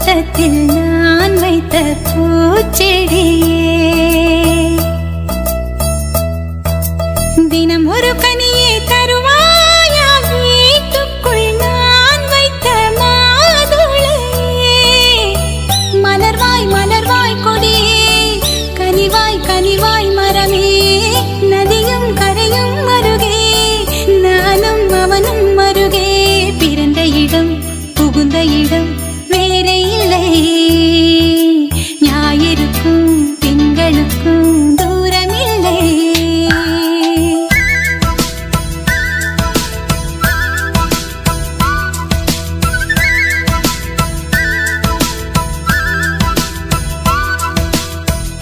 தோட்டத்தில் நான் வைத்த பூச்செடியே தினம் ஒரு கனியை தருவாயா வீட்டுக்குள் நான் வைத்த மாதுளையே மலர்வாய் மலர்வாய் கொடியே கனிவாய் கனிவாய் மரமே நதியும் கரையும் மருகே நானும் அவனும் மருகே பிறந்த இடம் புகுந்த இடம் வேறே இல்லை ஞாயிறுக்கும் திங்களுக்கும் தூரமில்லை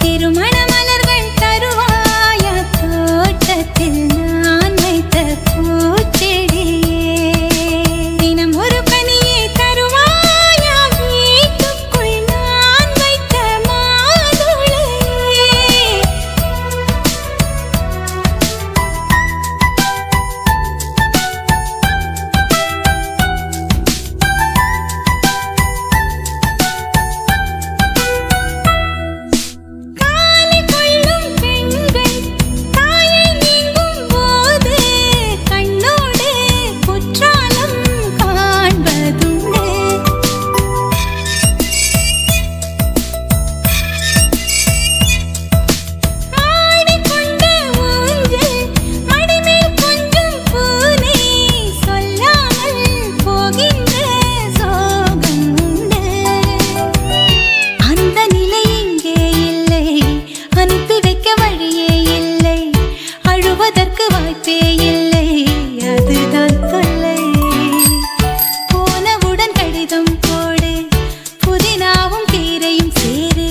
திருமண மலர்கள் தருவாயா தோட்டத்தில் நான் வைத்த பூச்செடியே தினம் ஒரு கனியை தருவாயா வீட்டுக்குள் நான் வைத்த மாதுளையே காலை கொள்ளும் பெண்கள் தாயை நீங்கும் போது கண்ணோடு குற்றாலம் காண்பதுண்டு ஆடிக்கொண்ட ஊஞ்சல் மடிமேல் கொஞ்சம் பூனை சொல்லாமல் போகின்ற சோகம் உண்டு அந்த நிலை இங்கே இல்லை அனுப்பி வைக்க வழியே இல்லை அழுவதற்கு வாய்ப்பே இல்லை அதுதான் தொல்லை போனவுடன் கடிதம் போடு புதினாவும் கீரையும் சேரு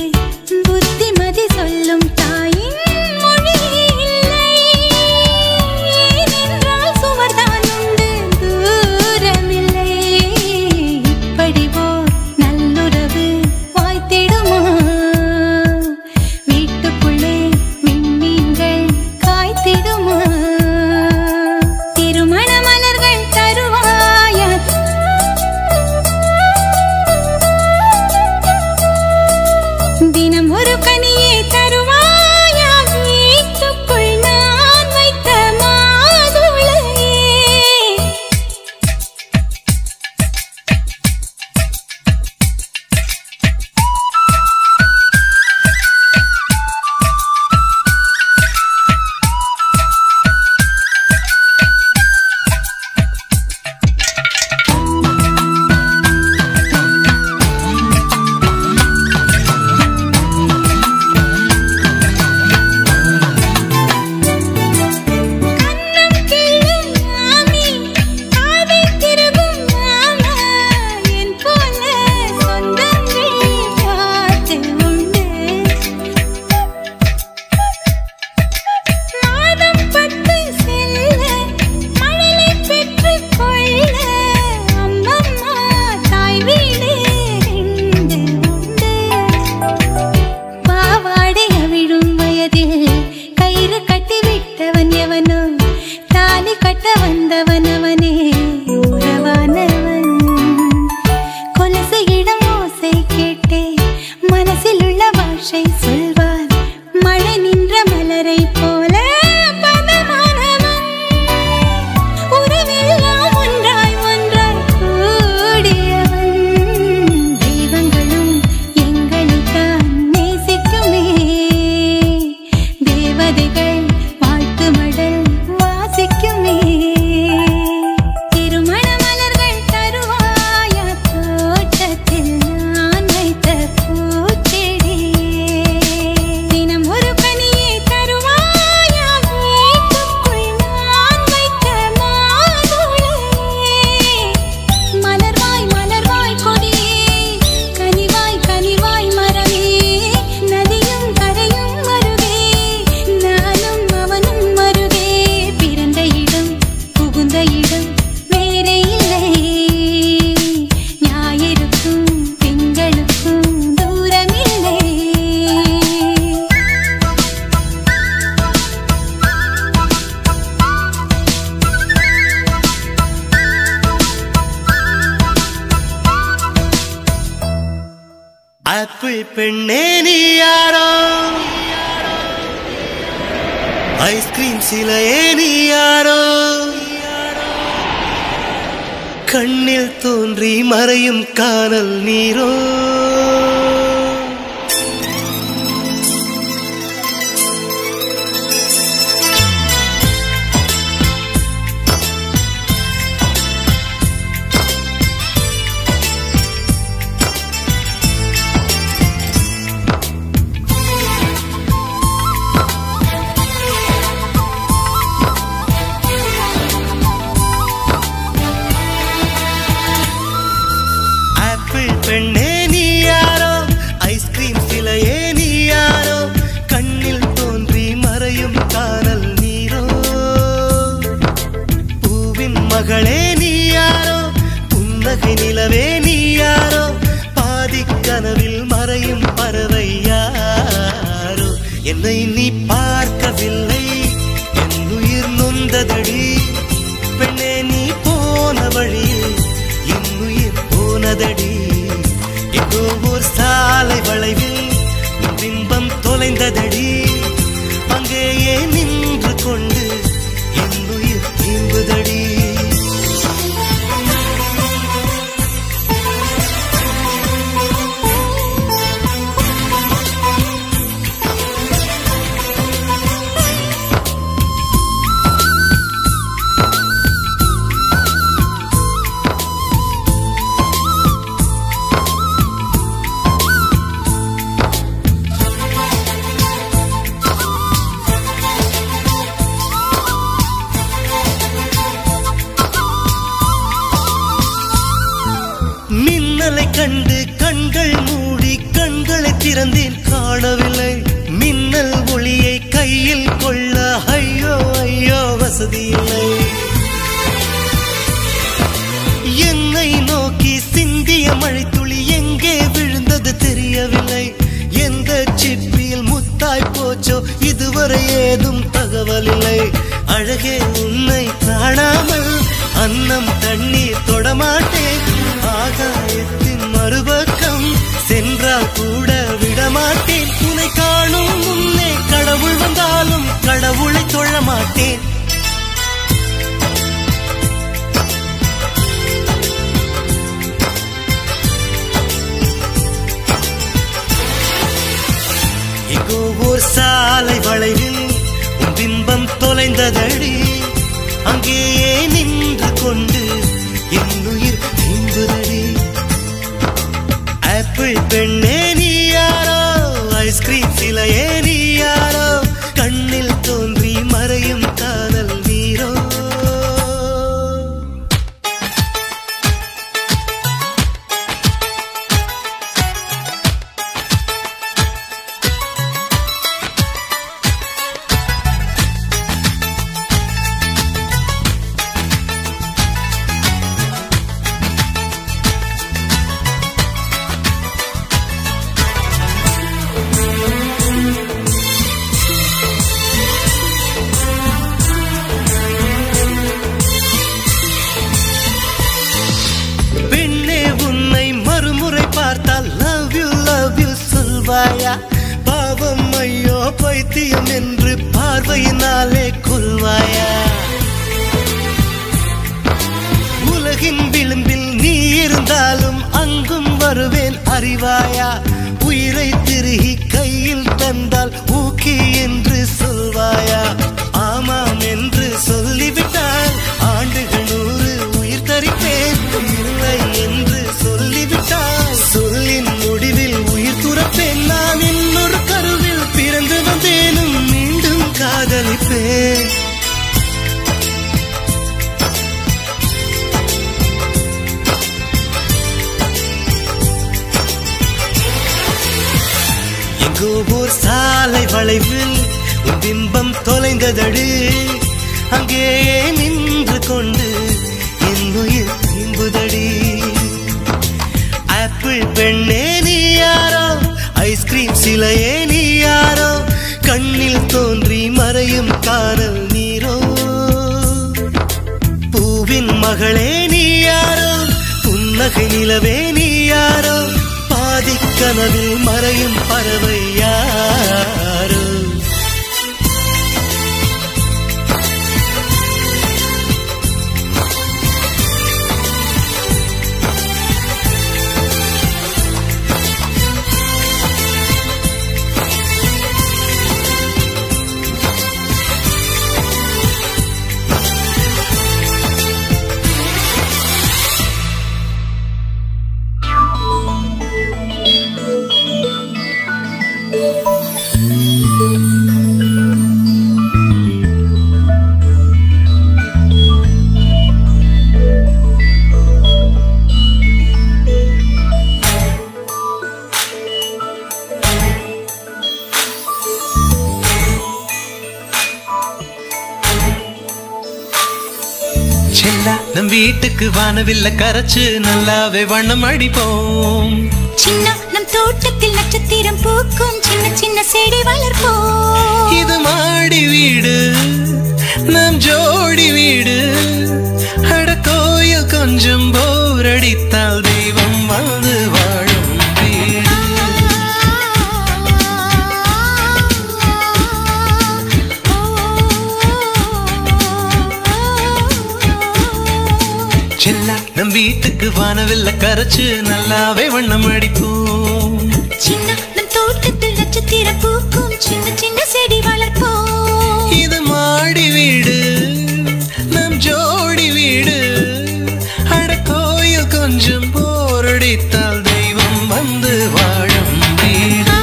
புத்திமதி சொல்லும் தாயின் மொழி இல்லை ஏனென்றால் சுவர்தான் உண்டு தூரமில்லை இப்படி ஓர் நல்லுறவு வாய்த்திடுமா வீட்டுக்குள்ளே விண்மீன்கள் காய்த்திடுமா திருமண மலர்கள் தருவாயா தினம் ஒரு கனியை தருவாயா வீட்டுக்குள் நான் வைத்த மாதுளையே கண்ணம் கிள்ளும் மாமி காதை திருகும் மாமா என் போல சொந்தங்கள் காத்து உண்டு மாதம் 10 செல்ல மழலை பெற்றுக் கொள்ள அம்மம்மா தாய் வீடு 2 உண்டு பாவாடை அவிழும் வயதில் கயிறு கட்டி விட்டவன் எவனோ தாலி கட்ட வந்தவன் அவனே உறவானவன் கொலுசு இடம் ஓசை கேட்டே மனசில் உள்ள பாஷை சொல்வார் மழை நின்ற மலரை போல பதமானவன் உறவெல்லாம் ஒன்றாய் ஒன்றாய் கூடியவன் தெய்வங்களும் எங்களைத்தான் நேசிக்குமே தேவதைகள் வாழ்த்து மடல் வாசிக்குமே திருமண மலர்கள் தருவாயா தோட்டத்தில் நான் வைத்த பூச்செடியே தினம் ஒரு கனியை தருவாயா வீட்டுக்குள் நான் வைத்த மாதுளையே மலர்வாய் மலர்வாய் கொடியே கனிவாய் கனிவாய் மரமே நதியும் கரையும் மருகே நானும் அவனும் மருகே பிறந்த இடம் புகுந்த இடம் வேறே இல்லை ஞாயிறுக்கும் திங்களுக்கும் தூரமில்லை ஆப்பிள் பெண்ணே நீ யாரோ ஐஸ்கிரீம் சிலையே நீ யாரோ கண்ணில் தோன்றி மறையும் காணல் நீரோ பெண்ணே நீ யாரோ ஐஸ்கிரீம் சிலையே நீ யாரோ கண்ணில் தோன்றி மறையும் காணல் நீரோ பூவின் மகளே நீ யாரோ புன்னகை நிலவே நீ யாரோ பாதி கனவில் மறையும் பறவை யாரோ என்னை நீ பார்க்கவில்லை என் உயிர் நொந்ததடி பெண்ணே நீ போன வழியில் என் உயிர் போனதடி எங்கோ ஓர் சாலை வளைவில் பிம்பம் தொலைந்ததடி அங்கேயே நின்று கொண்டு என் உயிர் தீம்புதடி கண்டு கண்கள் மூடி கண்களை திறந்தேன் காணவில்லை மின்னல் ஒளியை கையில் கொள்ள ஐயோ ஐயோ வசதி இல்லை என்னை நோக்கி சிந்திய மழைத்துளி எங்கே விழுந்தது தெரியவில்லை எந்த சிப்பியில் முத்தாய் போச்சோ இதுவரை ஏதும் தகவல் இல்லை அழகே உன்னை காணாமல் அன்னம் தண்ணீர் தொடமாட்டேன் ஆகாயத்தின் மறுபக்கம் சென்றால் கூட விடமாட்டேன் உன்னை காணும் முன்னே கடவுள் வந்தாலும் கடவுளை தொழ மாட்டேன் எங்கோ ஓர் சாலை வளைவில் உன் பிம்பம் தொலைந்ததடி அங்கேயே நின்று கொண்டு என் உயிர் தீம்புதடி ஆப்பிள் பெண்ணே நீ யாரோ ஐஸ்கிரீம் சிலையே நீ யாரோ கண்ணில் தோன்றி மறையும் காணல் நீரோ பாவம் ஐயோ பைத்தியம் என்று பார்வையினாலே கொல்வாயா உலகின் விளிம்பில் நீ இருந்தாலும் அங்கும் வருவேன் அறிவாயா உயிரை திருகி கையில் தந்தால் ஊக்கி என்று சொல்வாயா ஆமாம் என்று சொல்லிவிட்டால் ஆண்டுகள் 100 உயிர் தரிப்பேன் இல்லை என்று சொல்லிவிட்டால் சொல்லின் முடிவில் உயிர் துறப்பேன் நான் இன்னொரு கருவில் பிறந்து வந்தேனும் மீண்டும் காதலிப்பேன் எங்கோ ஓர் சாலை வளைவில் உன் பிம்பம் தொலைந்ததடி அங்கேயே நின்று கொண்டு என் உயிர் தீம்புதடி ஆப்பிள் பெண்ணே நீ யாரோ ஐஸ்கிரீம் சிலையே நீ யாரோ கண்ணில் தோன்றி மறையும் காணல் நீரோ பூவின் மகளே நீ யாரோ புன்னகை நிலவே நீ யாரோ பாதி நதிக்கனவில் மறையும் பறவை யாரோ நம் வீட்டுக்கு வானவில்ல கரைச்சு நல்லாவே வண்ணம் அடிப்போம். சின்ன நம் தோட்டத்தில் நட்சத்திரம் பூக்கும் சின்ன சின்ன செடி வளர்ப்போம். இது மாடி வீடு நம் ஜோடி வீடு. அட கோயில் கொஞ்சம் போர் அடித்தால் தெய்வம் வந்து வாழும் வீடு. நம் வீட்டுக்கு வானவில்ல கரைச்சு நல்லாவே வண்ணம் அடிப்போம். சின்ன நம் தோட்டத்தில் நட்சத்திரம் பூக்கும் சின்ன சின்ன செடி வளர்ப்போம். இது மாடி வீடு நம் ஜோடி வீடு. அட கோயில் கொஞ்சம் போரடித்தால் தெய்வம் வந்து வாழும் வீடு.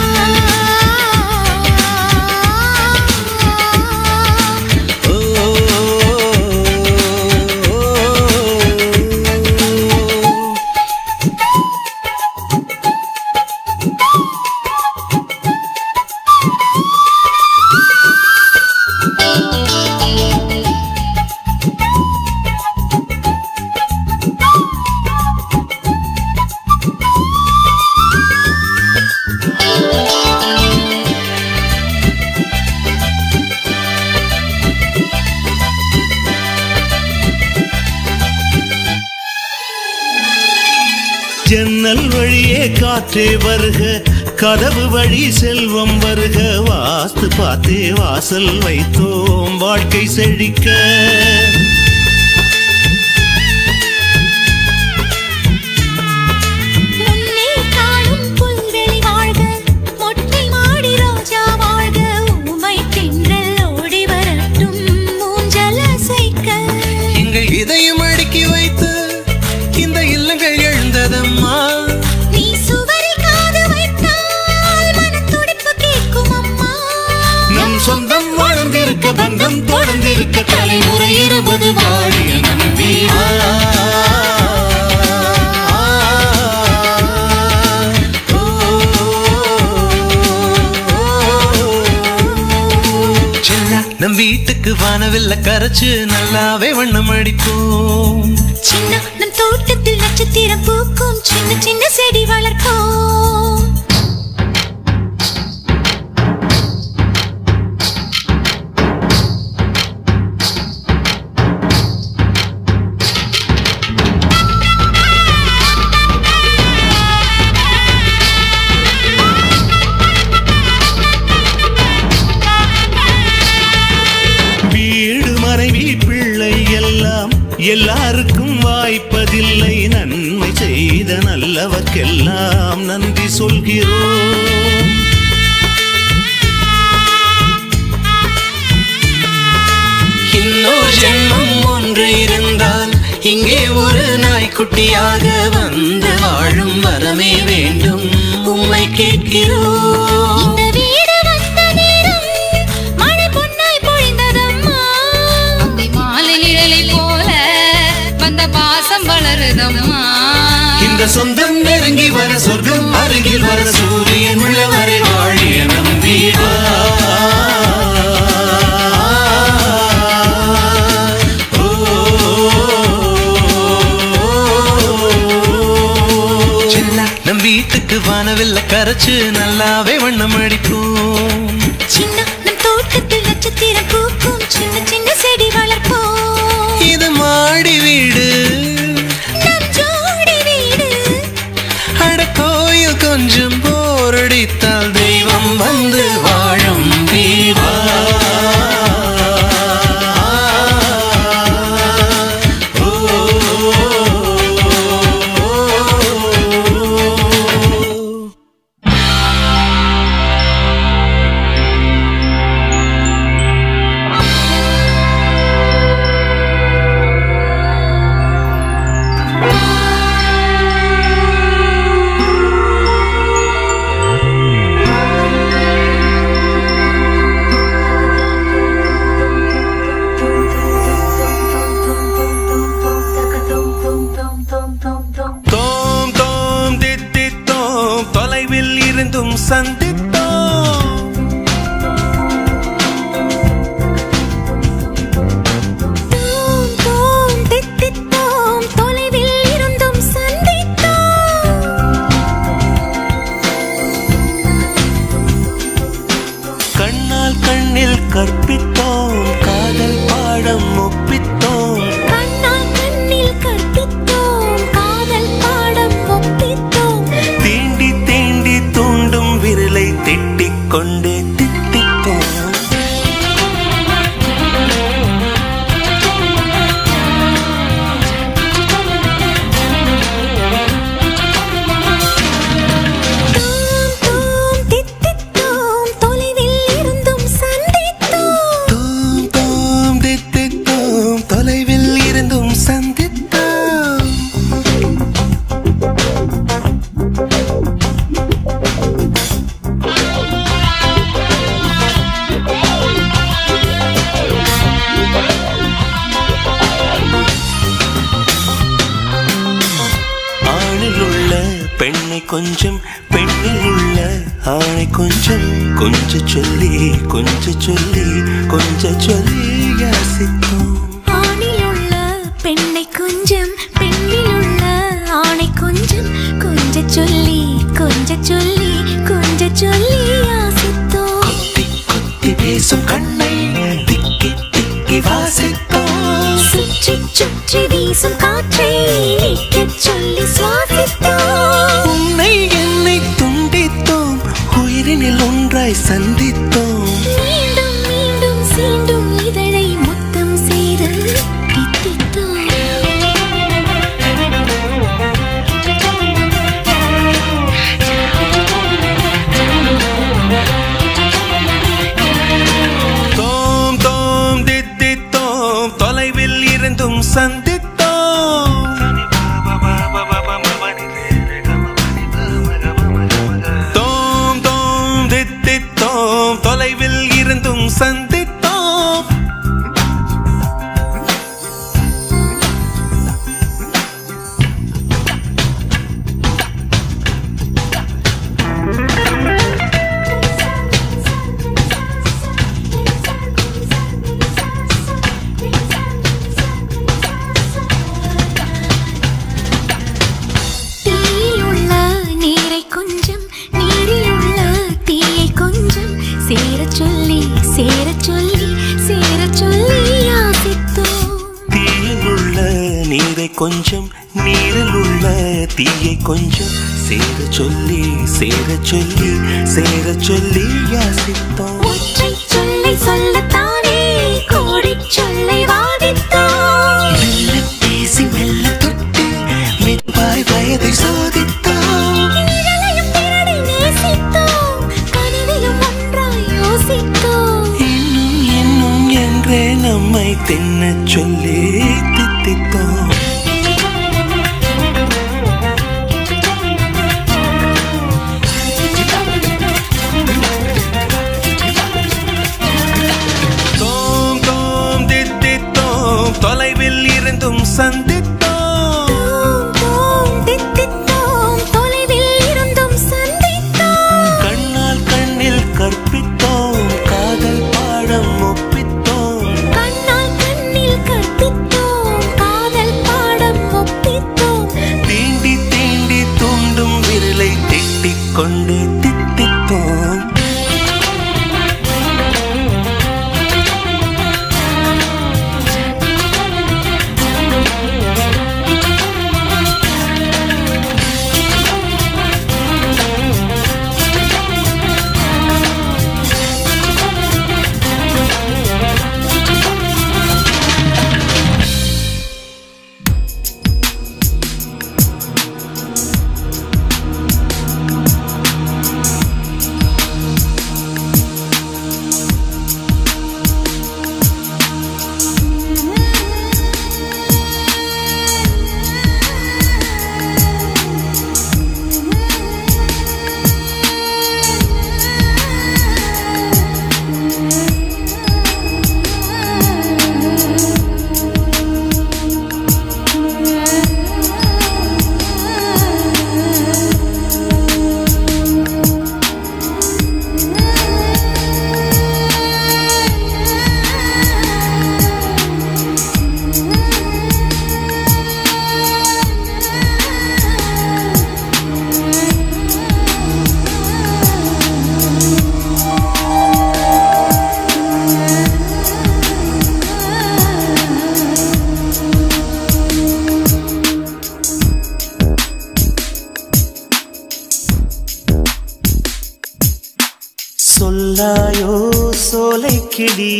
ஜன்னல் வழியே காற்றே வருக கதவு வழி செல்வம் வருக. வாஸ்து பார்த்தே வாசல் வைத்தோம் வாழ்க்கை செழிக்க. முன்னே காணும் புல்வெளி வாழ்க மொட்டை மாடி ரோஜா வாழ்க. ஊமை தென்றல் ஓடி வரட்டும் மூஞ்சல் அசைக்க. எங்கள் இதயம் அடுக்கி வைத்து இந்த இல்லங்கள் எழுந்ததம்மா. நீ சுவரில் காது வைத்தால் மனத்துடிப்பு கேட்கும் அம்மா. நம் சொந்தம் வாழ்ந்திருக்க பந்தம் தொடர்ந்திருக்க தலைமுறை 20 வாழிய நம்பி. நம் வீட்டுக்கு வானவில்ல கரைச்சு நல்லாவே வண்ணம் அடிப்போம். சின்ன நம் தோட்டத்தில் நட்சத்திரம் பூக்கும் சின்ன சின்ன செடி வளர்ப்போம். எல்லாருக்கும் வாய்ப்பதில்லை. நன்மை செய்த நல்லவர்க்கெல்லாம் நன்றி சொல்கிறோம். இன்னொரு ஜென்மம் ஒன்று இருந்தால் இங்கே ஒரு நாய்க்குட்டியாக வந்து வாழும் வரமே வேண்டும் உம்மை கேட்கிறோம். இந்த சொந்தம் நெருங்கி வர சொர்க்கம் அருகில் வர சூரியன் உள்ளவரை வாழிய நம்பி. நம் வீட்டுக்கு வானவில்ல கரைச்சு நல்லாவே வண்ணம் அடிப்போம். சின்ன நம் தோட்டத்தில் நட்சத்திரம் பூக்கும் சின்ன சின்ன செடி வளர்ப்போம். இது மாடி வீடு நம் ஜோடி வீடு. அட கோயில் கொஞ்சம் இருந்தும் சந்தித்தோம். கண்ணால் கண்ணில் கற்பித்தோம், காதல் பாடம் ஒப்பித்தோம். கண்ணால் கண்ணில் கற்பித்தோம், காதல் பாடம் ஒப்பித்தோம். தீண்டி தீண்டி தூண்டும் விரலை திட்டிக் கொண்டே திட்டிப்போம். பெண்ணை கொஞ்சம் பெண்ணில் உள்ள ஆணை கொஞ்சம் கொஞ்ச சொல்லி கொஞ்ச சொல்லி கொஞ்ச சொல்லி யாசித்தோம். ஆணில் உள்ள பெண்ணை கொஞ்சம் பெண்ணில் உள்ள ஆணை கொஞ்சம் கொஞ்ச சொல்லி கொஞ்ச சொல்லி கொஞ்ச சொல்லி யாசித்தோம். கொத்தி கொத்தி பேசும் கண்ணை திக்கி திக்கி வாசித்தோம். சுற்றி சுற்றி வீசும் காற்றை நிற்கச் சொல்லி சுவாசித்தோம். உன்னை என்னை துண்டித்தோம், உயிரினில் ஒன்றாய் சந்தித்தோம். மீண்டும் மீண்டும் சீண்டும் இதழை முத்தம் செய்து தித்தித்தோம். தோம் தோம் தித்தித்தோம், தொலைவில் இருந்தும் சந்தித்தோம். தோம் தோம் தித்தித்தோம், தொலைவில் இருந்தும் சந்தித்தோம். தீயில் உள்ள நீரை கொஞ்சம் நீரில் உள்ள தீயை கொஞ்சம் சேரச் சொல்லி சேரச் சொல்லி சேரச் சொல்லி யாசித்தோம். தீயில் உள்ள நீரை கொஞ்சம் நீரில் உள்ள தீயை கொஞ்சம் சேர சொல்லி சேர சொல்லி சேர சொல்லி யாசித்தோம். ஒற்றை சொல்லை சொல்லத்தானே கோடிச் சொல்லை வாதித்தோம். மெல்ல பேசி மெல்ல தொட்டு மெதுவாய் வயதை சோதித்தோம். நிழலையும் தேடி நேசித்தோம், கனவிலும் ஒன்றாய் யோசித்தோம். இன்னும் இன்னும் என்றே நம்மை தின்னச் சொல்லி தித்தித்தோம். தோம் தோம் தித்தித்தோம், சொல்லாயோ சோலை கிளி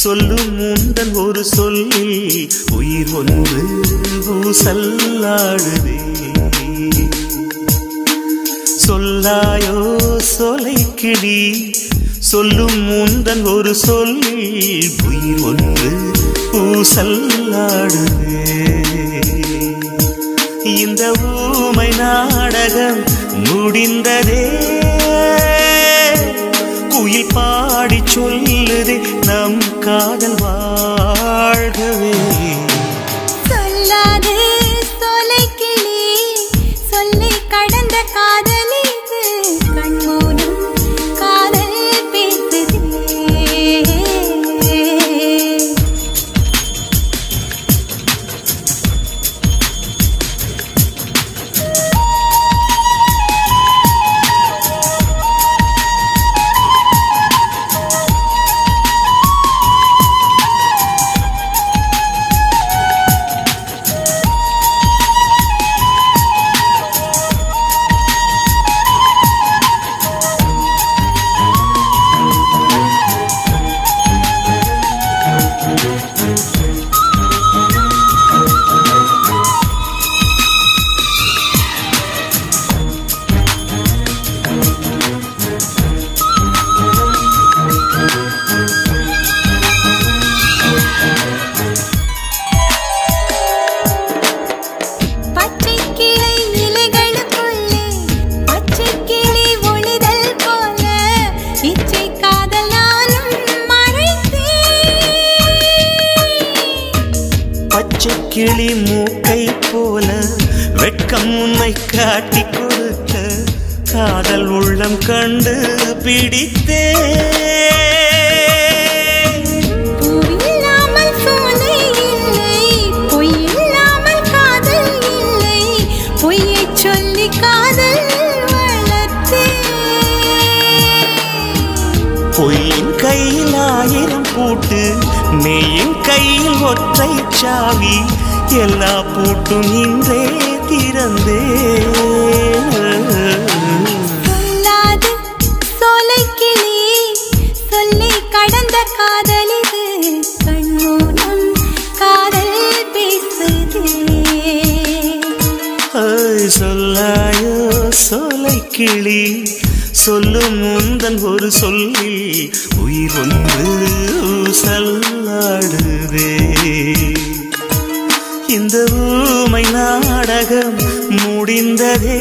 சொல்லும் முந்தன் ஒரு சொல்லில் உயிர் ஒன்று ஊசல்லாடுதே. சொல்லாயோ சோலை கிளி சொல்லும் முந்தன் ஒரு சொல்லில் உயிர் ஒன்று ஊசல்லாடுதே. இந்த ஊமை நாடகம் முடிந்ததே, குயில் பாடி சொல்லுதே நம் காதல் வாழ்கவே. சொல்லாது சோலை கிளி சொல்லி கடந்த காதல் இது கண்மூலம் காதல் பேசுதே. கிளி மூக்கை போல வெட்கம் உன்னை காட்டி கொடுத்த காதல் உள்ளம் கண்டு பிடித்தே. பூவில்லாமல் சோலை இல்லை, பொய்யில்லாமல் காதல் இல்லை, பொய்யை சொல்லி காதல் வளர்த்தே. பொய்யின் கையில் 1000 பூட்டு, மெய்யின் கையில் ஒற்றை சாவி, எல்லா பூட்டும் இன்றே திறந்தே. சொல்லாது சோலை கிளி சொல்லி கடந்த காதல் இது கண்மூலம் காதல் பேசுதே. சொல்லாயோ சோலை கிளி சொல்லும் முந்தன் ஒரு சொல்லில் உயிர் ஒன்று ஊசல்லாடுதே. இந்த ஊமை நாடகம் முடிந்ததே,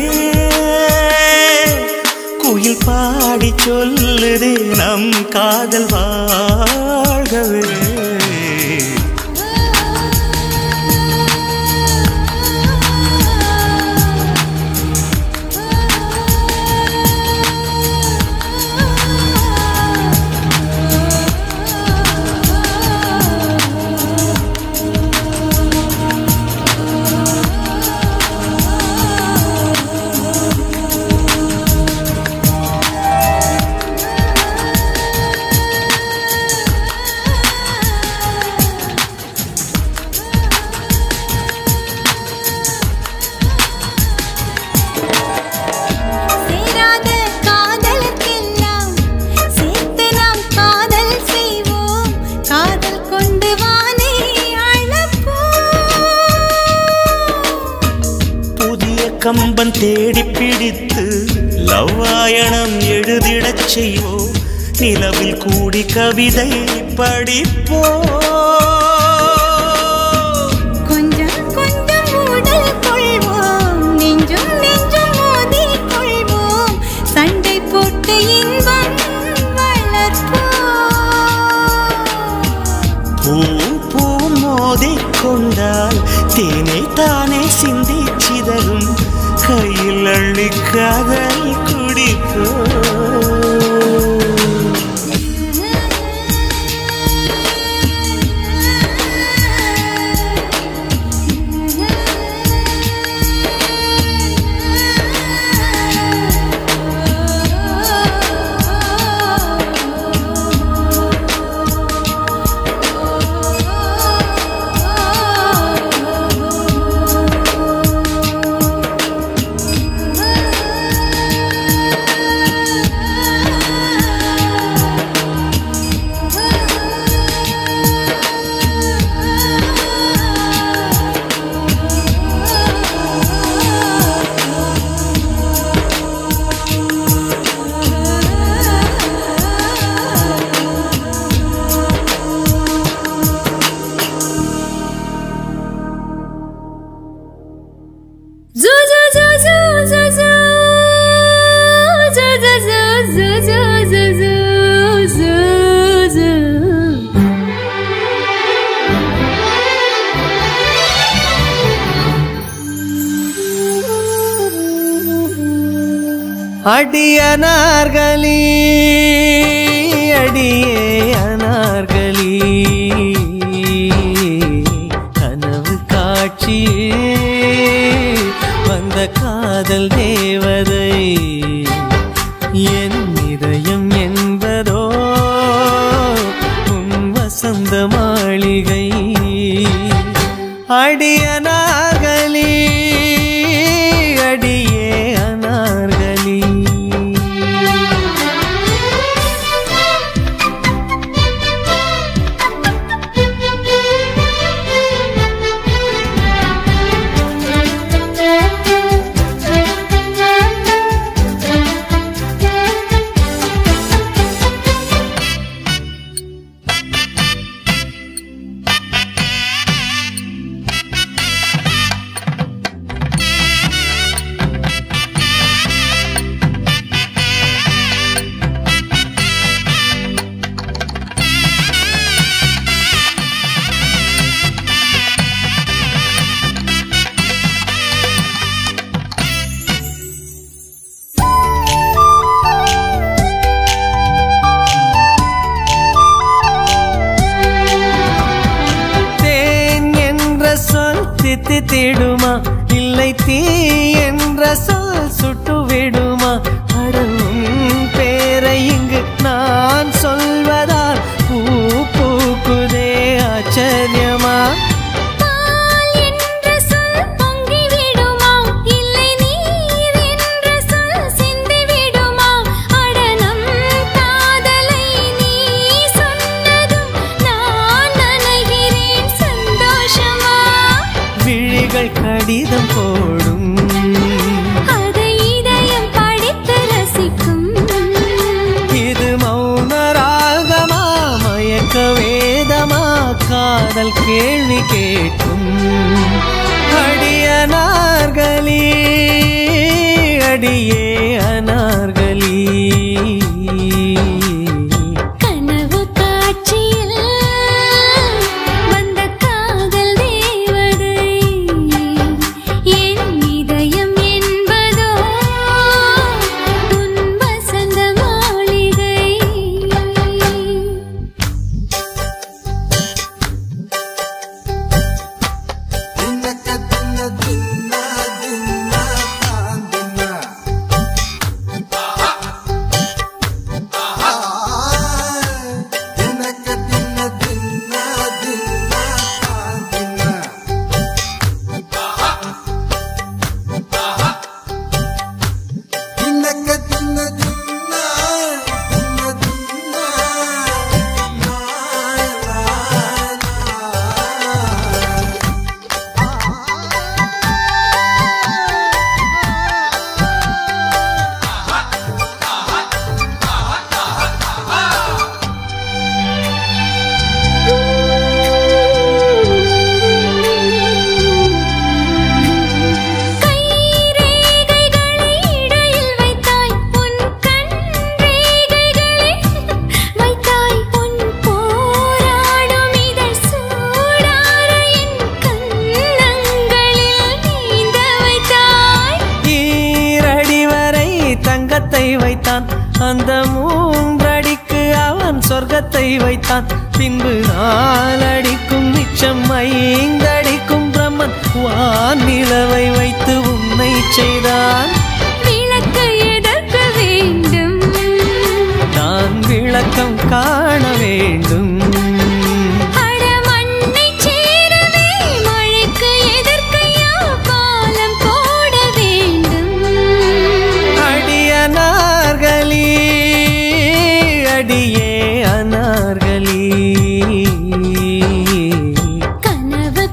குயில் பாடி சொல்லுதே நம் காதல் வாழ்கவே. கம்பன் தேடி பிடித்து லவ்வாயணம் எழுதிடச் செய்வோம், நிலவில் கூடி கவிதை படிப்போ. கொஞ்சம் கொஞ்சம் ஊடல் கொள்வோம், நெஞ்சும் நெஞ்சும் மோதி கொள்வோம், சண்டை போட்டு இன்பம் வளர்ப்போம். பூவும் பூவும் மோதி கொண்டால் தேனை தானே சிந்தி சிதறும், கையில் அள்ளி காதல் குடிப்போ. அடியனார்களி அடியே அனார்களி கனவு காட்சியே வந்த காதல் தேவதை என் இதயம் என்பதோ உன் வசந்த மாளிகை அடியனார்களி அடியே அனார்களி தித்திடுமா இல்லை தீ என்ற சொல் சுட்டு விடுமா அடவும் பேரை இங்கு நான் சொல்வதால் பூ பூக்குதே ஆச்சரியமா கடிதம் போடும் அதை இதயம் படித்து ரசிக்கும் இது மௌன ராகமா மயக்க வேதமா காதல் கேள்வி கேட்கும் அடியனார்களி அடியே அனார்களி வைத்தான் அந்த மூன்றடிக்கு அவன் சொர்க்கத்தை வைத்தான் பின்பு 4 அடிக்கும் மிச்சம் 5 அடிக்கும் பிரம்மன் வானிலவை வைத்து உன்னை செய்தான் விளக்கு எதற்கு வேண்டும் நான் விளக்கம் காண வேண்டும் அடியே அனார்களி கனவு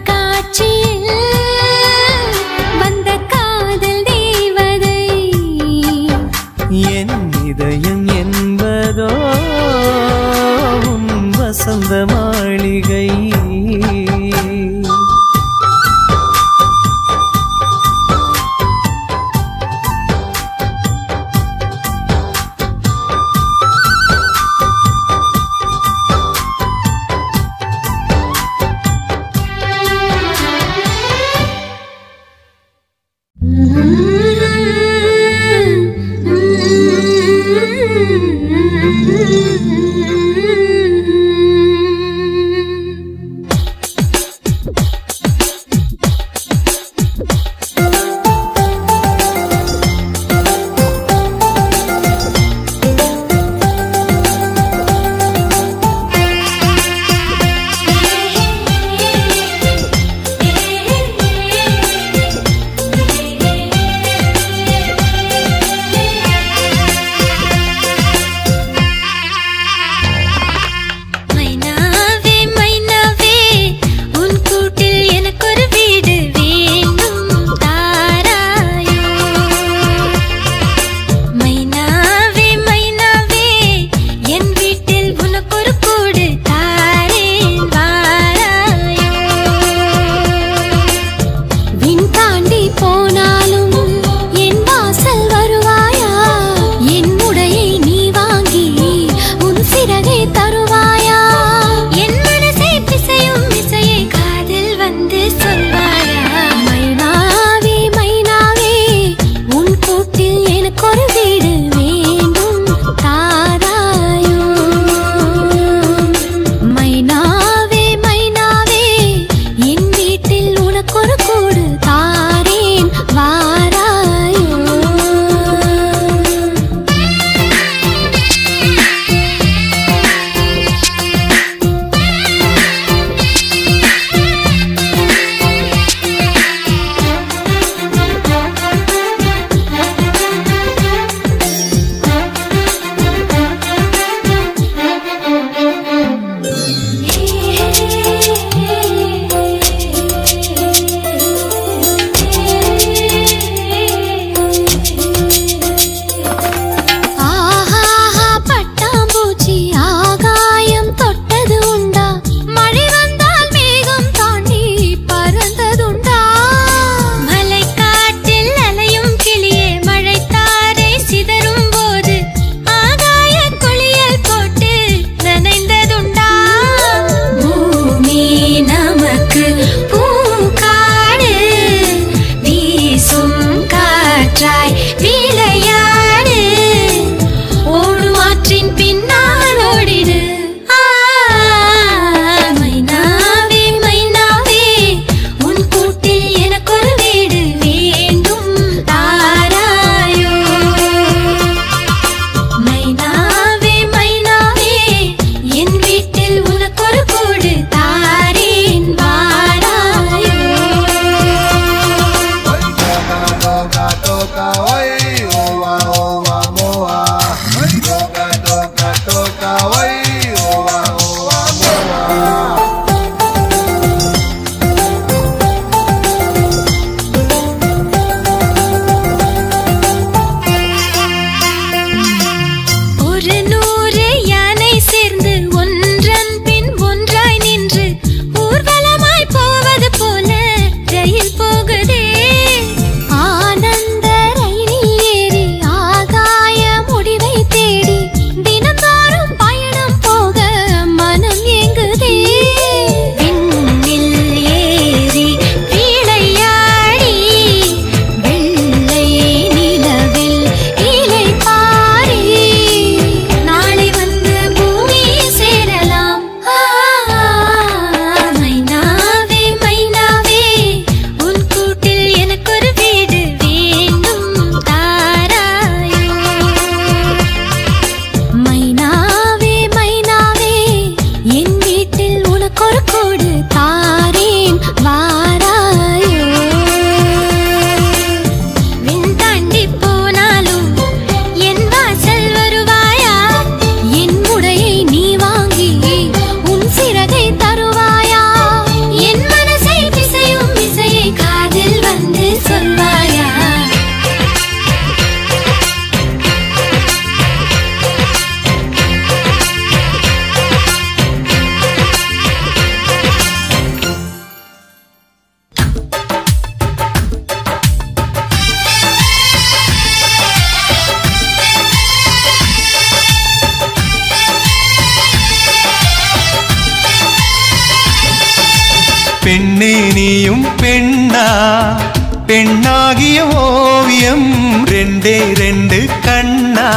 கண்ணா பெண்ணாகிய ஓவியம் ரெண்டே ரெண்டு கண்ணா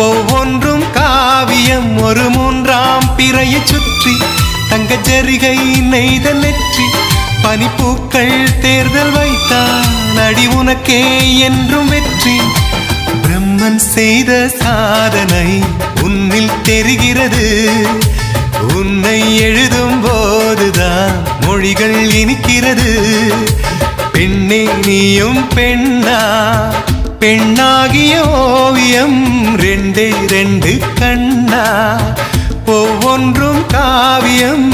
ஒவ்வொன்றும் காவியம் ஒரு மூன்றாம் பிறையை சுற்றி தங்க ஜரிகை நெய்த நெற்றி பனிப்பூக்கள் தேர்தல் வைத்தான் அடி உனக்கே என்றும் வெற்றி பிரம்மன் செய்த சாதனை உன்னில் தெரிகிறது உன்னை எழுதும் போதுதான் மொழிகள் இனிக்கிறது பெண்ணே நீயும் பெண்ணா பெண்ணாகிய ஓவியம் ரெண்டே ரெண்டு கண்ணா ஒவ்வொன்றும் காவியம்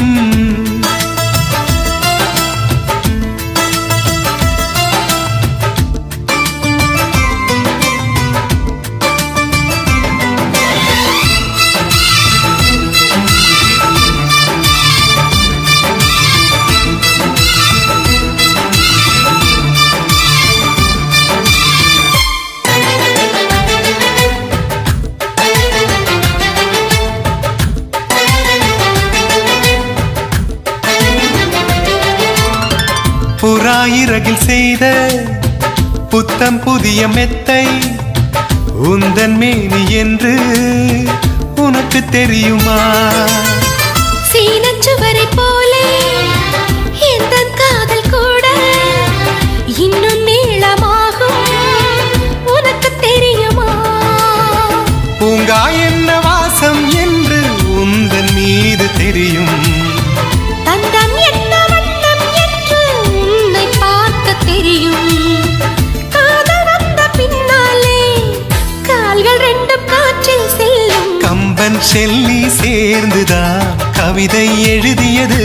புறாயிரகில் செய்த புத்தம் புதிய மெத்தை உந்தன் மேனி என்று உனக்கு தெரியுமா சீனச்சுவரை போலே எந்த காதல் கூட இன்னும் நீளமாகும் உனக்கு தெரியுமா பூங்கா என்ன வாசம் என்று உந்தன் மீது தெரியும் தந்தம் என்ன வண்ணம் என்று உன்னை பார்க்க தெரியும் காதல் வந்த பின்னாலே கால்கள் ரெண்டும் காற்றில் செல்லும் கம்பன் செல்லி சேர்ந்துதான் கவிதை எழுதியது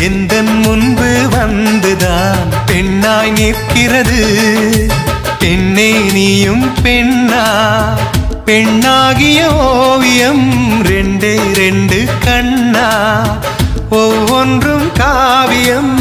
எந்தன் முன்பு வந்துதான் பெண்ணாய் நிற்கிறது பெண்ணே நீயும் பெண்ணா பெண்ணாகிய ஓவியம் ரெண்டே ரெண்டு கண்ணா ஒவ்வொன்றும் காவியம்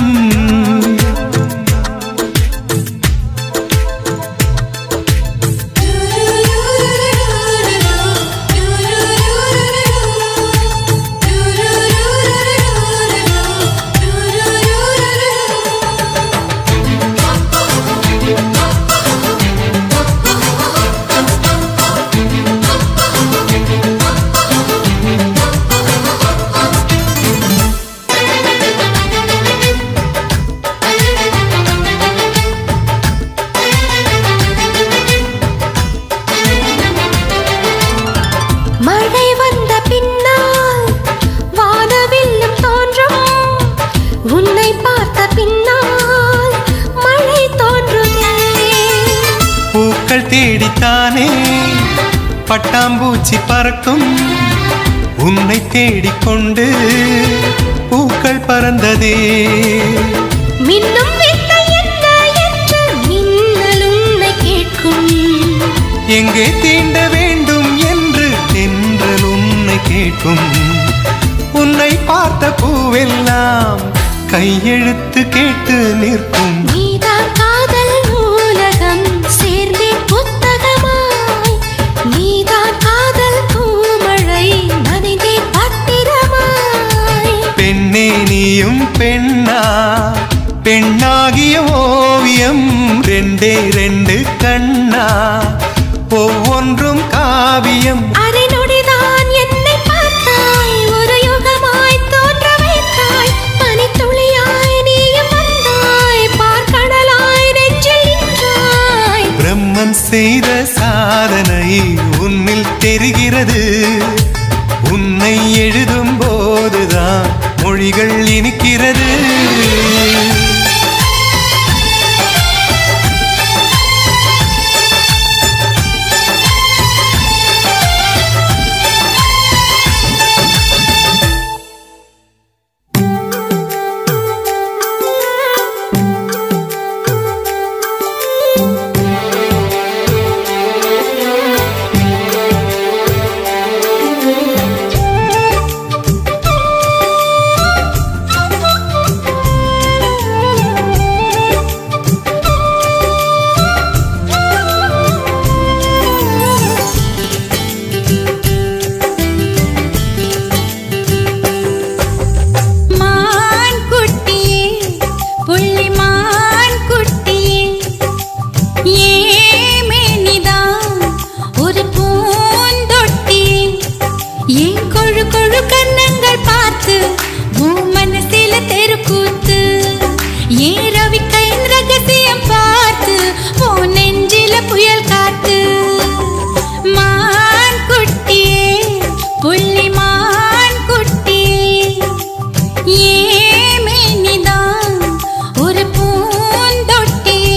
தேடித்தானே பட்டாம்பூச்சி பறக்கும் உன்னை தேடிக்கொண்டு பூக்கள் பறந்ததே மின்னும் வித்தை என்ன என்று மின்னல் உன்னை கேட்கும் எங்கே தீண்ட வேண்டும் என்று தென்றல் உன்னை கேட்கும் உன்னை பார்த்த பூவெல்லாம் கையெழுத்து கேட்டு நிற்கும் நீதான் காதல் நூலகம் சேர்ந்தே புத்தகமாய் நீதான் காதல் பூமழை நனைந்தே பத்திரமாய் பெண்ணே நீயும் பெண்ணா பெண்ணாகிய ஓவியம் ரெண்டே ரெண்டு கண்ணா ஒவ்வொன்றும் காவியம் அரை நொடிதான் என்னை பார்த்தாய் ஒரு யுகமாய் தோன்ற வைத்தாய் பனித்துளியாய் நீயும் வந்தாய் பார்க்கடலாய் நெஞ்சில் நின்றாய் பிரம்மன் செய்த சாதனை உன்னில் தெரிகிறது உன்னை எழுதும் போதுதான் மொழிகள் இனிக்கிறது அதிசயம் பார்த்து உன் நெஞ்சில புயல் காத்து மான் குட்டியே புள்ளி மான் குட்டியே ஏமேனிதான் ஒரு பூந்தொட்டியே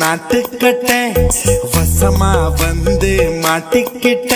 நாட்டுக்கட்ட வசமா வந்து மாட்டிக்கிட்ட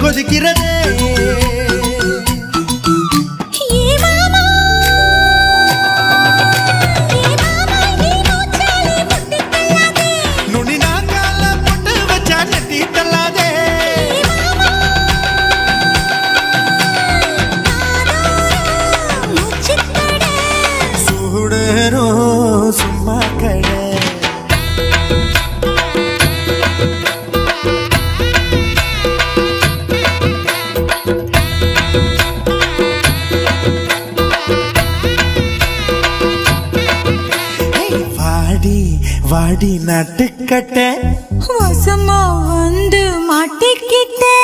கொதிக்கிறதே வாடி நட்டுக்கட்ட வசமா வந்து மாட்டிக்கிட்டே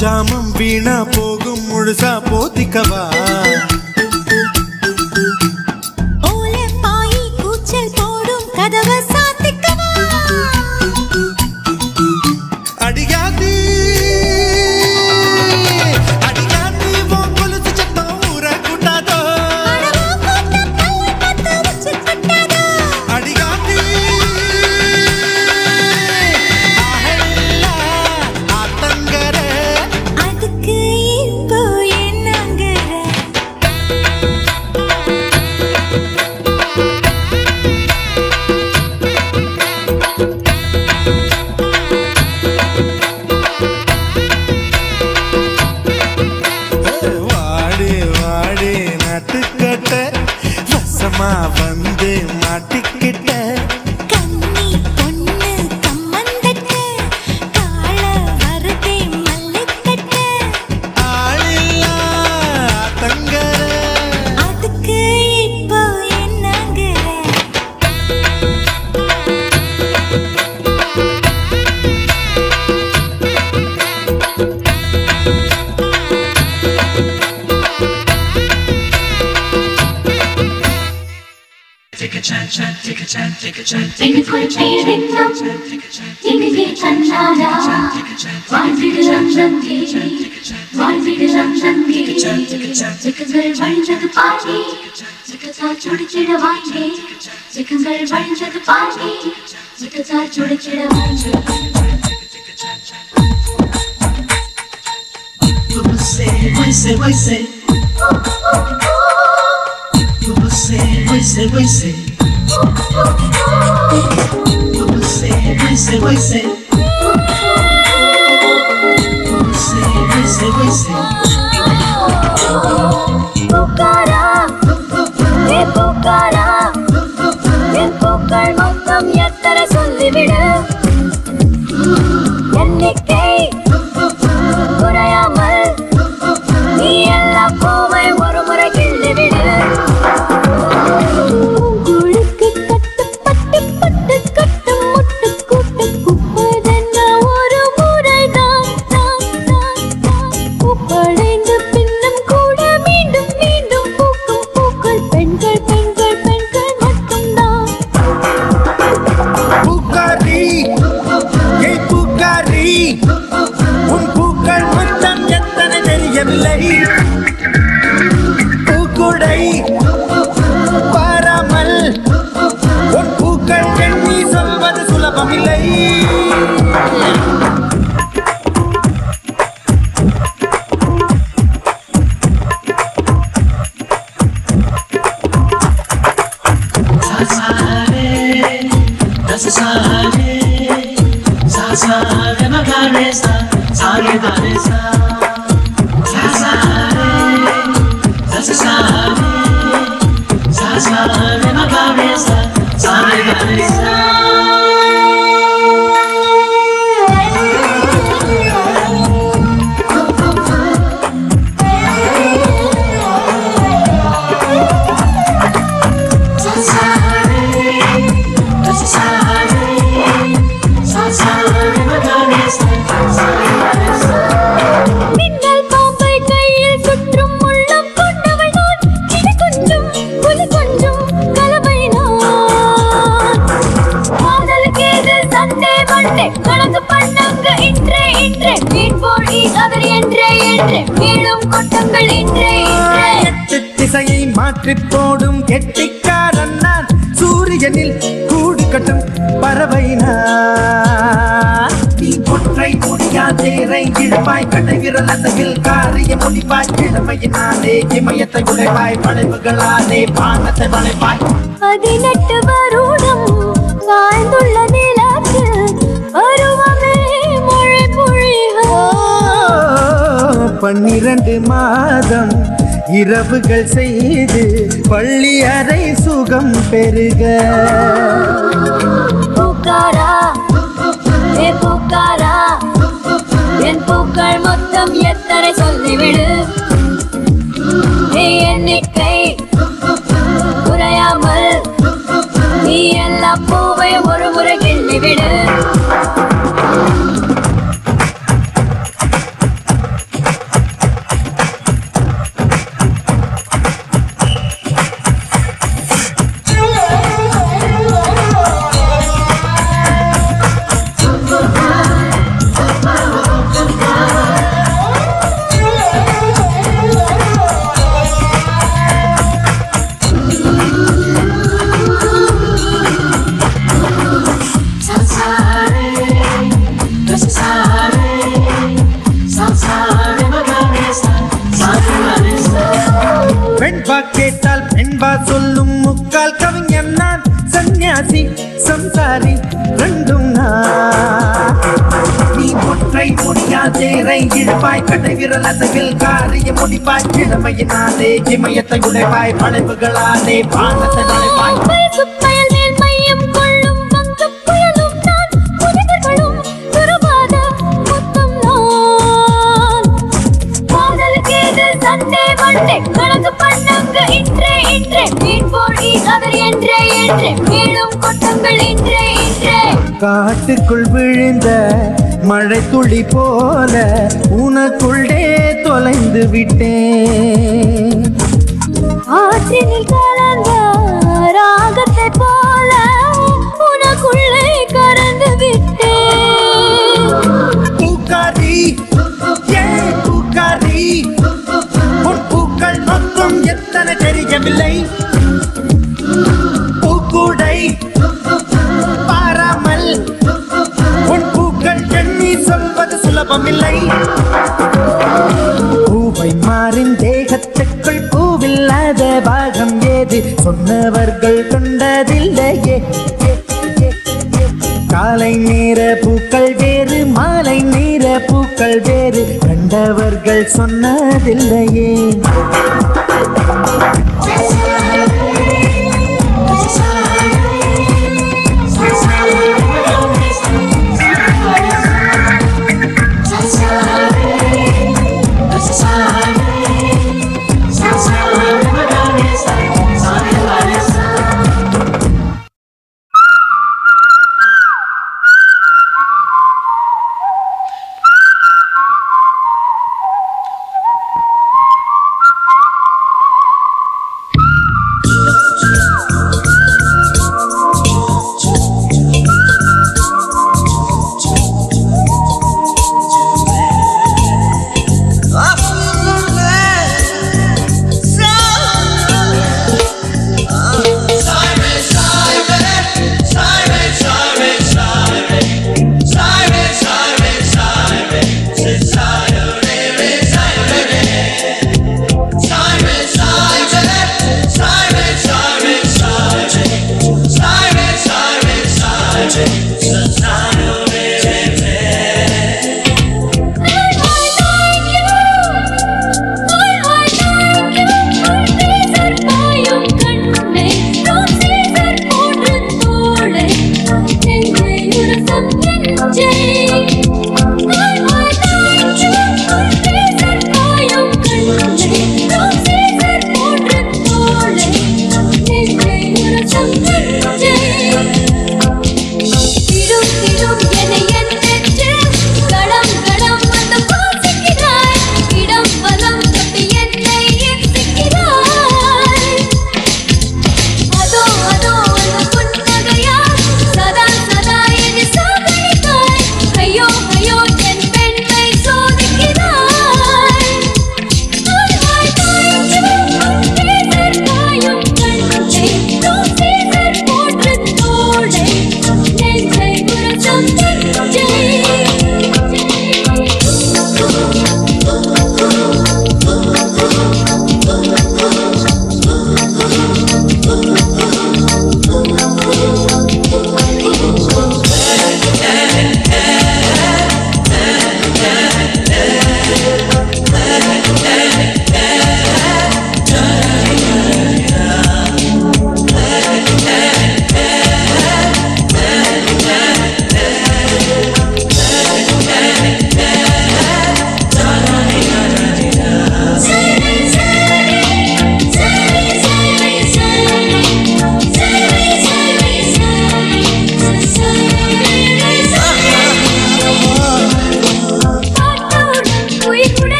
ஜாமம் வீணா போகும் முழுசா போத்திக்கவா ஓல பாயி கூச்சல் போடும் கதவை சாத்திக்கவா அடியாதி அடியாதி வோ கொலுசு சத்தம் ஊர கூட்டாதோ அடியாதி வந்து மாட்டிக்கிட்ட கண்ணி பொண்ணு கம்மந்தட்ட கால வருதே மல்லிக்கட்ட ஆளில்லா தங்கர அதுக்கு இப்போ என்னங்கற Take a chance, take a chance, take a chance. Take it for a feeling, take it get another. Why did you London gate? Why did you London gate? Take a girl running to the party. Take a side to the chida wine. Take a girl running to the party. Take a side to the chida wine. Why say? Why say? Pukara, pukara, pukar mottam yattara solli vidu. Ennikkai kurayamal nee ella povai oru murai killi vidu. Sa கொட்டுங்கள் இன்றே எட்டு திசையை மாற்றி போடும் கெட்டிக்காரன் நான் சூரியனில் கூடு கட்டும் பறவை நான் நீ ஒற்றை முடியாதேரை இழுப்பாய் கடை விரல் அசைவில் காரிய முடிப்பாய் கிழமையினாலே இமயத்தை உழைப்பாய் படைப்புகளாலே பானத்தை வளைப்பாய் 18 வருடம் வாழ்ந்துள்ள நிலத்து பருவமே மழை பொழிக 12 மாதம் இரவுகள் செய்து பள்ளி அறை சுகம் பெருக பூக்காரா ஏ பூக்காரா என் பூக்கள் மொத்தம் எத்தனை சொல்லிவிடு எண்ணிக்கை குறையாமல் நீ எல்லா பூவை ஒரு முறை கிள்ளிவிடு பெண்பா கேட்டால் பெண்பா சொல்லும் முக்கால் கவிஞன் நான் சன்னியாசி சம்சாரி ரெண்டும் நான் நீ ஒற்றை முடியாதேரை இழுப்பாய் கடை விரல் அசைவில் காரிய முடிப்பாய் கிழமையினாலே இமயத்தை உடைப்பாய் படைப்புகளாலே பானத்தை வளைப்பாய் சுப்பயல் மேல் மையம் கொள்ளும் வங்கப் புயலும் நான் புனிதர்களும் துருவாத முத்தம் நான் காதலுக்கு இது சண்டே மண்டே கணக்கு பண்ணுங்க இன்றே மீன் போடி அவர் என்றே மேலும் கொட்டுங்கள் இன்றே காட்டுக்குள் விழுந்த மழை துளி போல உனக்குள்ளே தொலைந்து விட்டேன் ஆற்றினில் கலந்த ராகத்தை போல உனக்குள்ளே கறந்து விட்டேன் பூக்காரி ஏன் பூக்காரி உன் பூக்கள் மொத்தம் எத்தனை தெரியவில்லை பூக்கூடை பாராமல் உன் பூக்கள் எண்ணி சொல்வது சுலபமில்லை பூவை மாறின் தேகத்துக்குள் பூவில்லாத பாகம் ஏது சொன்னவர்கள் கொண்டதில்லையே காலை நேர பூக்கள் வேறு மாலை நேர பூக்கள் வேறு கண்டவர்கள் சொன்னதில்லையே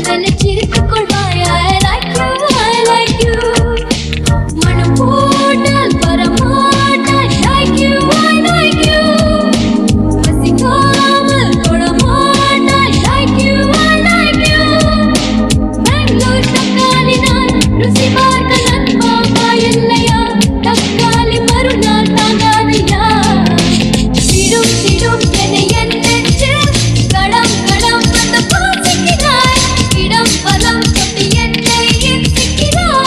மெல்ல சிரித்துக் கொள்வாய். I like you, I like you. மனம் போட்டால் வரமாட்டாய். Like you, I like you. ரசிக்காமல் தொடமாட்டாய். Like you, I like you. Bangalore தக்காளி நான் ருசி பார்க்க நண்பாப்பா இல்லையா? தக்காளி மறுநாள் தாங்காதையா? சிடும் சிடும் என்னை என் நெஞ்சில் கடம் கடம் வந்து பாசிக்கிறாய். இடம் பலம் தொட்டு என்னை எண்ணிக்கிறாய்.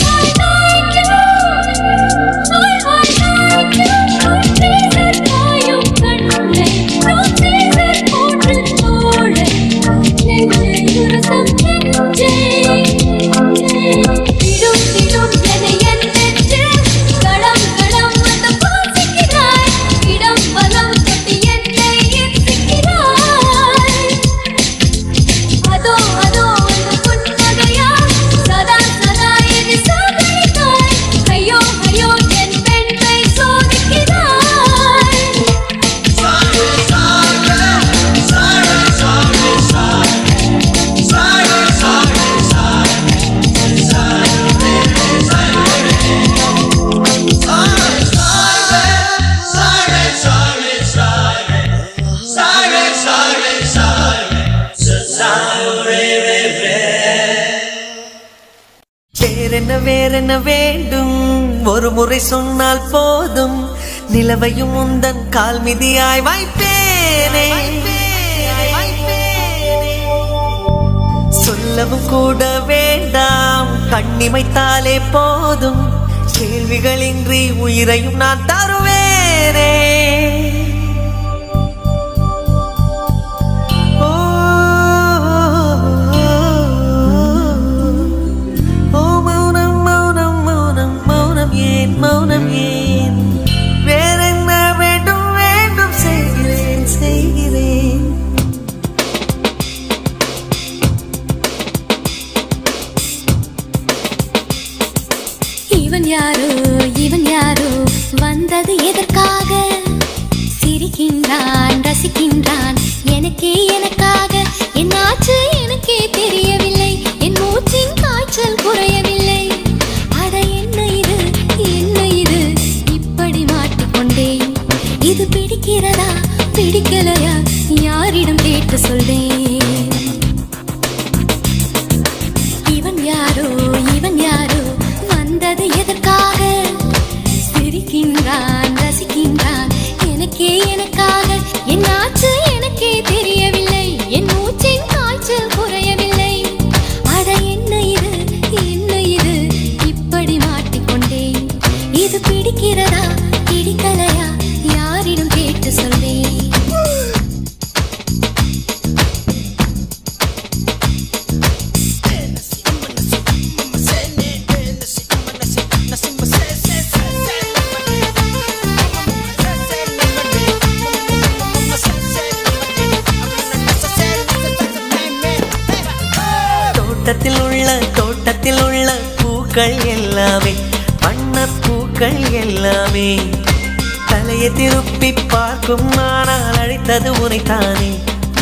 I like you. I like you. ரோசேசர் காயும் கண்ணை ரோசேசர் போற்று தோழை நெஞ்சை உரசம் நெஞ்சை திடும் திடும் என்னை என் நெஞ்சில் கடம் கடம் வந்து பாசிக்கிறாய். இடம் பலம் தொட்டு என்னை எண்ணிக்கிறாய். அதோ அதோ உன் புன்னகையா சதா சதா என்னை சாகடித்தாய். ஐயோ ஐயோ என் பெண்மை சோதிக்கிறாய். வேறென்ன வேண்டும் ஒரு முறை சொன்னால் போதும் நிலவையும் உந்தன் கால் மிதியாய் வைப்பேனே சொல்லவும் கூட வேண்டாம் கண்ணிமைத்தாலே போதும் கேள்விகளின்றி உயிரையும் நான் தருவேனே மௌனம் ஏன் வேறென்ன வேண்டும் வேண்டும் செய்கிறேன் செய்கிறேன் இவன் யாரோ வந்தது எதற்காக? சிரிக்கின்றான் ரசிக்கின்றான் எனக்கே எனக்காக. என்னாச்சு எனக்கே தெரியவில்லை. என் மூச்சின் காய்ச்சல் குறையவில்லை. அட என்ன இது என்ன இது இப்படி மாட்டிக்கொண்டேன். இது பிடிக்கிறதா பிடிக்கலையா யாரிடம் கேட்டு சொல்வேன். இவன் யாரோ வந்தது எதற்காக? சிரிக்கின்றான் ரசிக்கின்றான் எனக்கே எனக்காக. என்னாச்சு எனக்கே தெரியவில்லை. என் மூச்சின் காய்ச்சல் குறையவில்லை. அட என்ன இது இப்படி மாட்டிக்கொண்டேன். இது பிடிக்கிறதா பிடிக்கலையா யாரிடம் கேட்டு சொல்வேன். தோட்டத்தில் உள்ள பூக்கள் எல்லாமே வண்ணப்பூக்கள் எல்லாமே தலையை திருப்பி பார்க்கும். ஆனால் அழைத்தது உனைத்தானே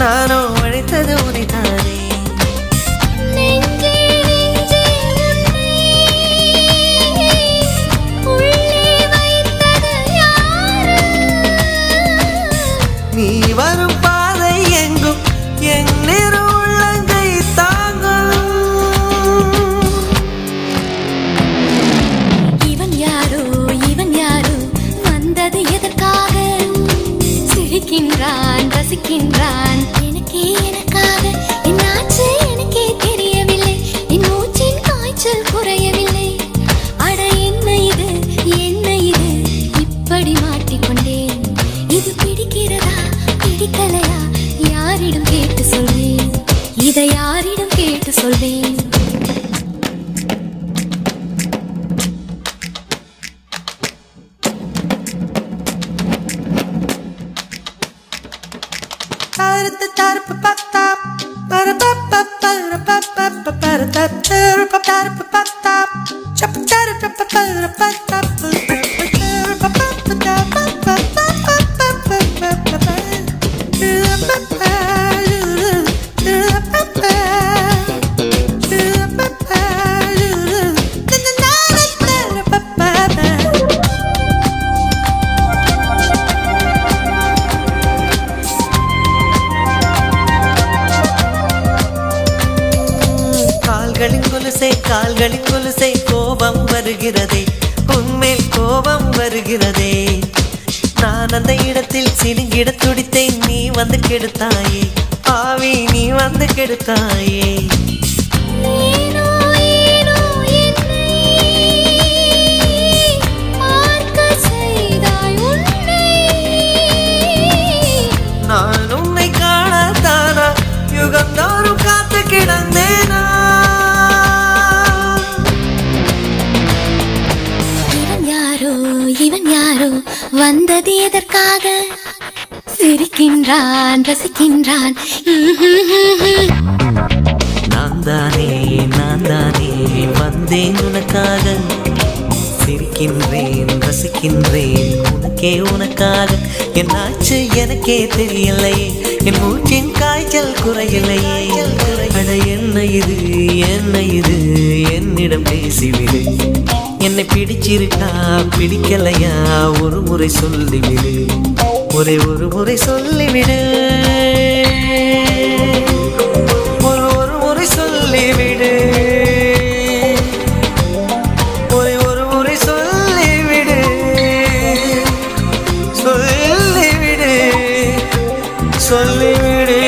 நானோ அழைத்தது உனைத்தானே. நீ வரும் பாதை எங்கும் என் உள்ளங்கை தாங்கும். இவன் யாரோ வந்தது எதற்காக? சிரிக்கின்றான் ரசிக்கின்றான் எனக்கே எனக்காக. என்னாச்சு எனக்கே தெரியவில்லை. என் மூச்சின் காய்ச்சல் குறையவில்லை. அட என்ன இது இப்படி மாட்டிக்கொண்டேன். இது பிடிக்கிறதா பிடிக்கலையா யாரிடம் கேட்டு சொல்வேன். இதை யாரிடம் கேட்டு சொல்வேன். Ba கால்களின் கொலுசை கோபம் வருகிறதே உன்மேல் கோபம் வருகிறதே நான் அந்த இடத்தில் சினுங்கிட துடித்தேன் நீ வந்து கெடுத்தாயே ஆவி நீ வந்து கெடுத்தாயே ஏனோ ஏனோ என்னை பார்க்க செய்தாய் உன்னை நான் உன்னை காணத்தானா யுகந்தோறும் காத்து கிடந்தேனா இவன் யாரோ வந்தது எதற்காக சிரிக்கின்றான் ரசிக்கின்றான் நான் தானே வந்தேன் உனக்காக சிரிக்கின்றேன் ரசிக்கின்றேன் உனக்கே உனக்காக என்னாச்சு எனக்கே தெரியலையே என் மூச்சின் காய்ச்சல் குறையலையே அட என்ன இது என்னிடம் பேசிவிடு என்னை பிடிச்சிருக்கா பிடிக்கலையா ஒரு முறை சொல்லிவிடு ஒரே ஒரு முறை சொல்லிவிடு ஒரு முறை சொல்லிவிடு ஒரே ஒரு முறை சொல்லிவிடு சொல்லிவிடு சொல்லிவிடு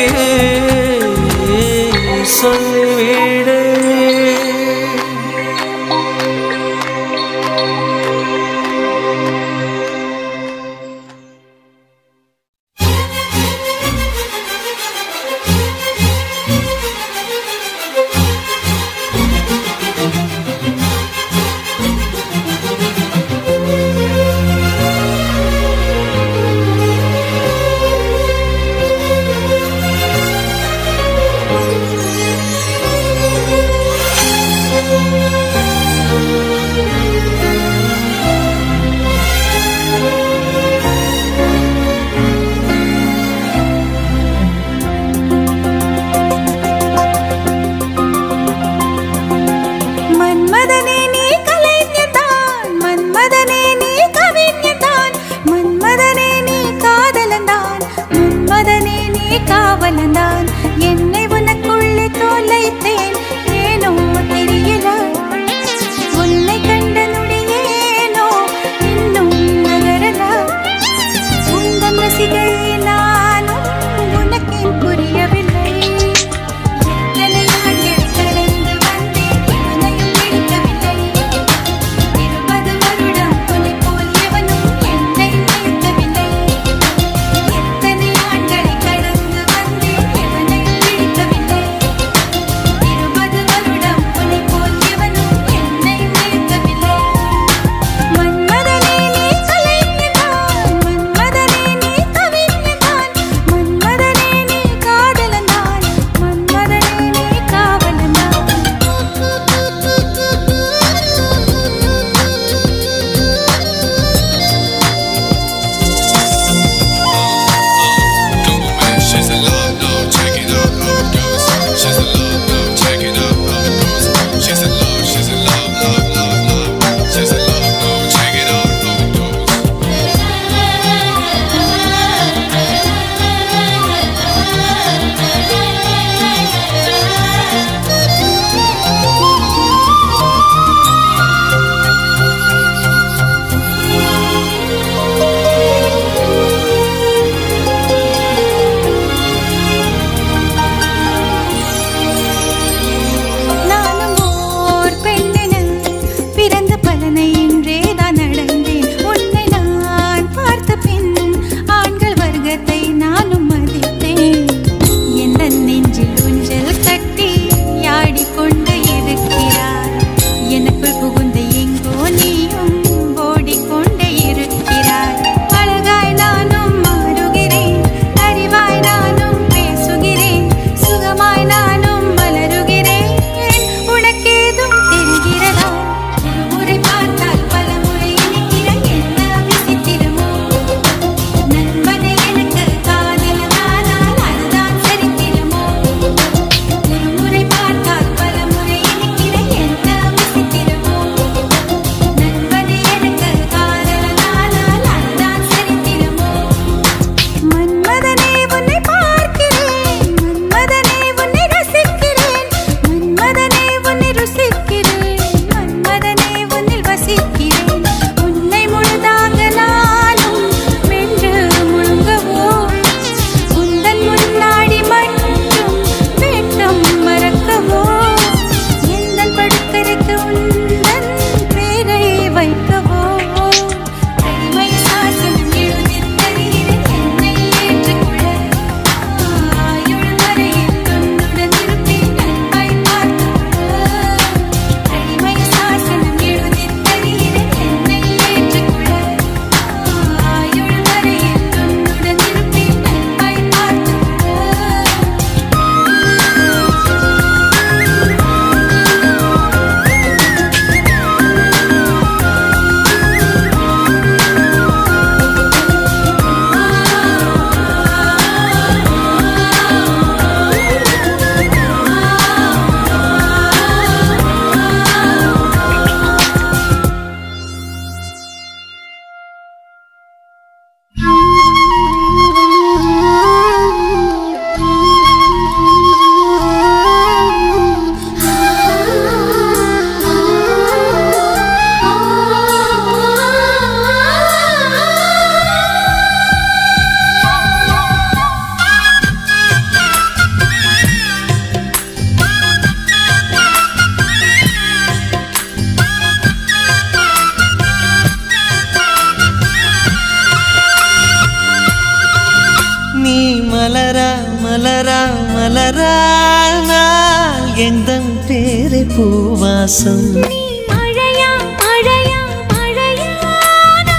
சொல்லிவிடு மலரா மலரானால் எந்தன் பேரை பூவாசம் நீ மழையா மழையா மழையானால்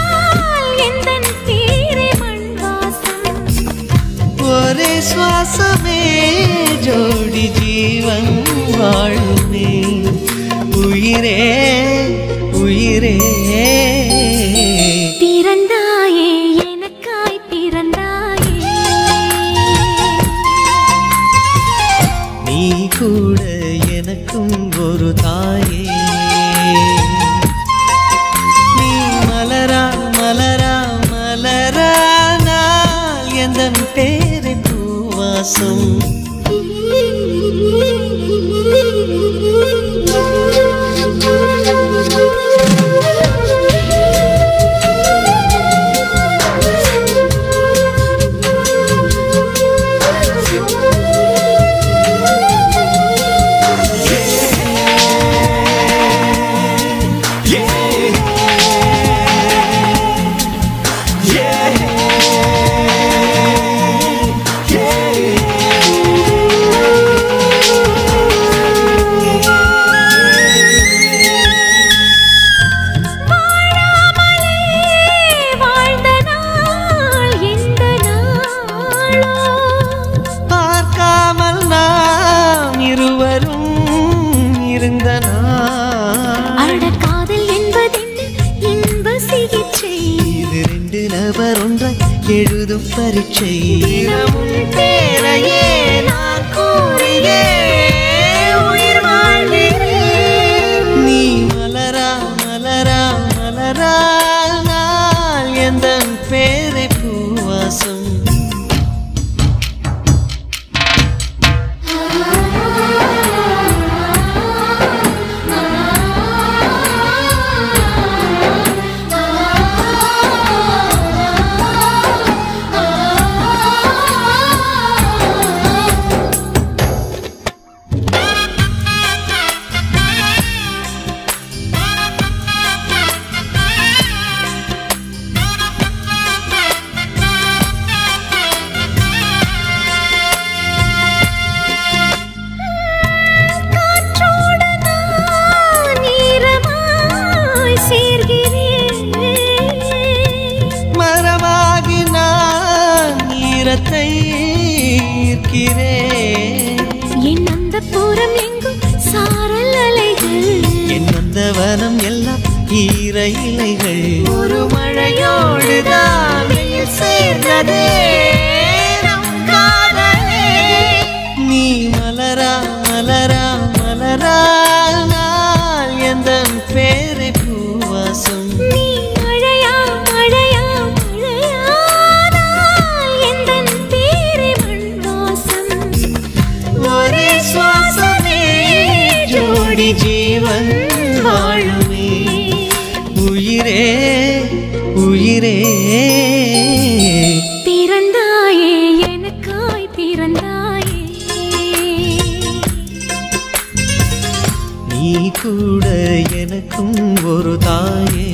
எந்தன் பேரை மண் வாசம் ஒரே சுவாசமே ஜோடி ஜீவன் வாழுமே உயிரே உயிரே பிறந்தாயே எனக்காய் பிறந்தாயே நீ கூட எனக்கும் ஒரு தாயே நீ மலரா மலரா மலரானால் எந்தன் பேரை பூவாசம் எழுதும் பரீட்சை தினமும் பேரையே நான் கூறியே உயிர் வாழ்கிறேன் நீ மலரா மலரா மலரானால் எந்தன் பேரை பூவாசம் என் அந்த புறம் எங்கும் சாரல் அலைகள் என் அந்த வனம் எல்லாம் ஈர இலைகள் ஒரு மழையோடுதான் சேர்ந்ததே நம் காதலே நீ மலரா மலரா மலரானால் எந்தன் பேரை பூவாசம் நீ மழையா மழையா மழையானால் எந்தன் பேரை மண் வாசம் ஒரே சுவாசமே ஜோடி ஜீவன் வாழுமே உயிரே உயிரே பிறந்தாயே எனக்காய் பிறந்தாயே நீ கூட எனக்கும் ஒரு தாயே